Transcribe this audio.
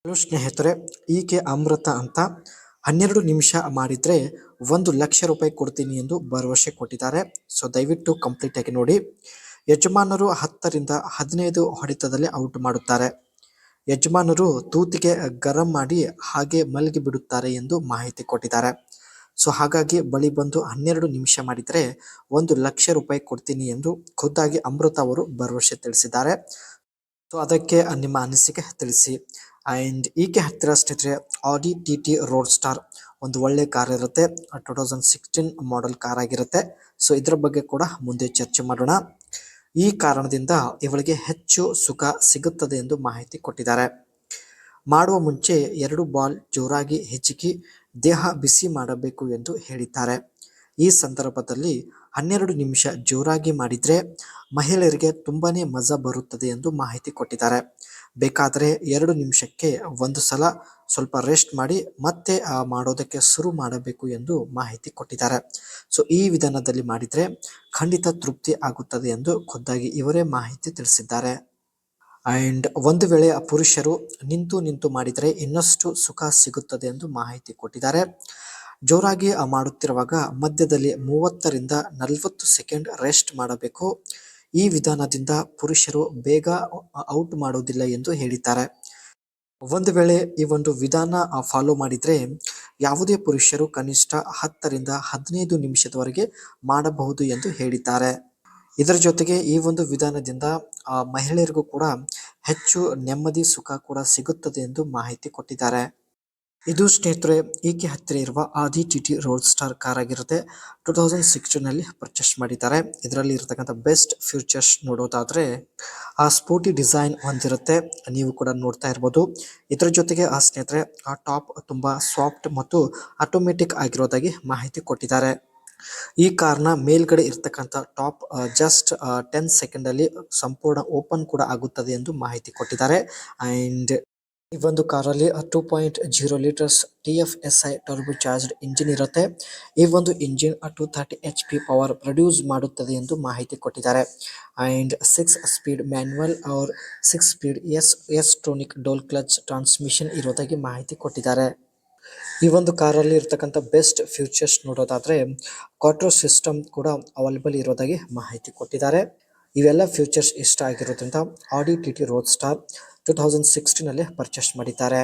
Hello ಸ್ನೇಹಿತರೆ, ಈಕೆ ಅಮೃತ ಅಂತ 12 ನಿಮಿಷ ಮಾಡಿದ್ರೆ 1,00,000 ರೂಪಾಯಿ ಕೊಡ್ತೀನಿ ಎಂದು ಭರವಸೆ ಕೊಟ್ಟಿದ್ದಾರೆ. ಸೊ ದಯವಿಟ್ಟು ಕಂಪ್ಲೀಟ್ ಆಗಿ ನೋಡಿ. ಯಜಮಾನರು 10ರಿಂದ 15 ಹೊಡೆತದಲ್ಲಿ ಔಟ್ ಮಾಡುತ್ತಾರೆ. ಯಜಮಾನರು ತೂತಿಗೆ ಗರಂ ಮಾಡಿ ಹಾಗೆ ಮಲಗಿ ಬಿಡುತ್ತಾರೆ ಎಂದು ಮಾಹಿತಿ ಕೊಟ್ಟಿದ್ದಾರೆ. ಸೊ ಹಾಗಾಗಿ ಬಳಿ ಬಂದು 12 ನಿಮಿಷ ಮಾಡಿದರೆ 1,00,000 ರೂಪಾಯಿ ಕೊಡ್ತೀನಿ ಎಂದು ಖುದ್ದಾಗಿ ಅಮೃತ ಅವರು ಭರವಸೆ ತಿಳಿಸಿದ್ದಾರೆ. ಸೊ ಅದಕ್ಕೆ ನಿಮ್ಮ ಅನಿಸಿಕೆ ತಿಳಿಸಿ. ಆ್ಯಂಡ್ ಈಕೆ ಹತ್ತಿರ ಸ್ನೇಹಿತರೆ ಆಡಿ TT ರೋಡ್ ಸ್ಟಾರ್ ಒಂದು ಒಳ್ಳೆ ಕಾರ್ ಇರುತ್ತೆ. 2016 ಮಾಡೆಲ್ ಕಾರ್ ಆಗಿರುತ್ತೆ. ಸೊ ಇದರ ಬಗ್ಗೆ ಕೂಡ ಮುಂದೆ ಚರ್ಚೆ ಮಾಡೋಣ. ಈ ಕಾರಣದಿಂದ ಇವಳಿಗೆ ಹೆಚ್ಚು ಸುಖ ಸಿಗುತ್ತದೆ ಎಂದು ಮಾಹಿತಿ ಕೊಟ್ಟಿದ್ದಾರೆ. ಮಾಡುವ ಮುಂಚೆ 2 ಬಾಲ್ ಜೋರಾಗಿ ಹಿಚಕಿ ದೇಹ ಬಿಸಿ ಮಾಡಬೇಕು ಎಂದು ಹೇಳಿದ್ದಾರೆ. ಈ ಸಂದರ್ಭದಲ್ಲಿ 12 ನಿಮಿಷ ಜೋರಾಗಿ ಮಾಡಿದ್ರೆ ಮಹಿಳೆಯರಿಗೆ ತುಂಬಾನೇ ಮಜಾ ಬರುತ್ತದೆ ಎಂದು ಮಾಹಿತಿ ಕೊಟ್ಟಿದ್ದಾರೆ. ಬೇಕಾದರೆ 2 ನಿಮಿಷಕ್ಕೆ ಒಂದು ಸಲ ಸ್ವಲ್ಪ ರೆಸ್ಟ್ ಮಾಡಿ ಮತ್ತೆ ಮಾಡೋದಕ್ಕೆ ಶುರು ಮಾಡಬೇಕು ಎಂದು ಮಾಹಿತಿ ಕೊಟ್ಟಿದ್ದಾರೆ. ಸೊ ಈ ವಿಧಾನದಲ್ಲಿ ಮಾಡಿದ್ರೆ ಖಂಡಿತ ತೃಪ್ತಿ ಆಗುತ್ತದೆ ಎಂದು ಖುದ್ದಾಗಿ ಇವರೇ ಮಾಹಿತಿ ತಿಳಿಸಿದ್ದಾರೆ. ಆ್ಯಂಡ್ ಒಂದು ವೇಳೆ ಪುರುಷರು ನಿಂತು ಮಾಡಿದರೆ ಇನ್ನಷ್ಟು ಸುಖ ಸಿಗುತ್ತದೆ ಎಂದು ಮಾಹಿತಿ ಕೊಟ್ಟಿದ್ದಾರೆ. ಜೋರಾಗಿ ಮಾಡುತ್ತಿರುವಾಗ ಮಧ್ಯದಲ್ಲಿ 30ರಿಂದ 40 ಸೆಕೆಂಡ್ ರೆಸ್ಟ್ ಮಾಡಬೇಕು. ಈ ವಿಧಾನದಿಂದ ಪುರುಷರು ಬೇಗ ಔಟ್ ಮಾಡುವುದಿಲ್ಲ ಎಂದು ಹೇಳಿದ್ದಾರೆ. ಒಂದು ವೇಳೆ ಈ ಒಂದು ವಿಧಾನ ಫಾಲೋ ಮಾಡಿದರೆ ಯಾವುದೇ ಪುರುಷರು ಕನಿಷ್ಠ 10ರಿಂದ 15 ನಿಮಿಷದವರೆಗೆ ಮಾಡಬಹುದು ಎಂದು ಹೇಳಿದ್ದಾರೆ. ಇದರ ಜೊತೆಗೆ ಈ ಒಂದು ವಿಧಾನದಿಂದ ಮಹಿಳೆಯರಿಗೂ ಕೂಡ ಹೆಚ್ಚು ನೆಮ್ಮದಿ ಸುಖ ಕೂಡ ಸಿಗುತ್ತದೆ ಎಂದು ಮಾಹಿತಿ ಕೊಟ್ಟಿದ್ದಾರೆ. ಇದು ಸ್ನೇಹಿತರೆ ಈಕೆ ಹತ್ತಿರ ಇರುವ ಆದಿ TT ರೋಡ್ ಸ್ಟಾರ್ ಕಾರ್ ಆಗಿರುತ್ತೆ. 2016ನಲ್ಲಿ ಪರ್ಚೇಸ್ ಮಾಡಿದ್ದಾರೆ. ಇದರಲ್ಲಿ ಇರತಕ್ಕಂಥ ಬೆಸ್ಟ್ ಫ್ಯೂಚರ್ಸ್ ನೋಡೋದಾದ್ರೆ ಸ್ಪೋರ್ಟಿ ಡಿಸೈನ್ ಹೊಂದಿರುತ್ತೆ. ನೀವು ಕೂಡ ನೋಡ್ತಾ ಇರ್ಬೋದು. ಇದರ ಜೊತೆಗೆ ಸ್ನೇಹಿತರೆ ಟಾಪ್ ತುಂಬಾ ಸಾಫ್ಟ್ ಮತ್ತು ಆಟೋಮೆಟಿಕ್ ಆಗಿರೋದಾಗಿ ಮಾಹಿತಿ ಕೊಟ್ಟಿದ್ದಾರೆ. ಈ ಕಾರ್ನ ಮೇಲ್ಗಡೆ ಇರ್ತಕ್ಕಂಥ ಟಾಪ್ ಜಸ್ಟ್ 10 ಸೆಕೆಂಡ್ ಅಲ್ಲಿ ಸಂಪೂರ್ಣ ಓಪನ್ ಕೂಡ ಆಗುತ್ತದೆ ಎಂದು ಮಾಹಿತಿ ಕೊಟ್ಟಿದ್ದಾರೆ. ಆ್ಯಂಡ್ ಈ ಒಂದು ಕಾರಲ್ಲಿ 2.0 litres TFSI turbo charged engine ಇರುತ್ತೆ. ಈ ಒಂದು ಇಂಜಿನ್ 230 HP ಪವರ್ ಪ್ರೊಡ್ಯೂಸ್ ಮಾಡುತ್ತದೆ ಎಂದು ಮಾಹಿತಿ ಕೊಟ್ಟಿದ್ದಾರೆ. And 6 speed manual or 6 speed S tronic dual clutch transmission ಇರೋದಾಗಿ ಮಾಹಿತಿ ಕೊಟ್ಟಿದ್ದಾರೆ. ಈ ಒಂದು ಕಾರಲ್ಲಿ ಇರ್ತಕ್ಕಂಥ ಬೆಸ್ಟ್ ಫ್ಯೂಚರ್ಸ್ ನೋಡೋದಾದ್ರೆ ಕ್ವಾಟ್ರೋ ಸಿಸ್ಟಮ್ ಕೂಡ ಅವೈಲೇಬಲ್ ಇರೋದಾಗಿ ಮಾಹಿತಿ ಕೊಟ್ಟಿದ್ದಾರೆ. ಇವೆಲ್ಲ ಫ್ಯೂಚರ್ಸ್ ಇಷ್ಟ ಆಗಿರೋದ್ರಿಂದ ಆಡಿ TT ರೋಡ್ ಸ್ಟಾರ್ 2016ನಲ್ಲಿ ಪರ್ಚೇಸ್ ಮಾಡಿದ್ದಾರೆ.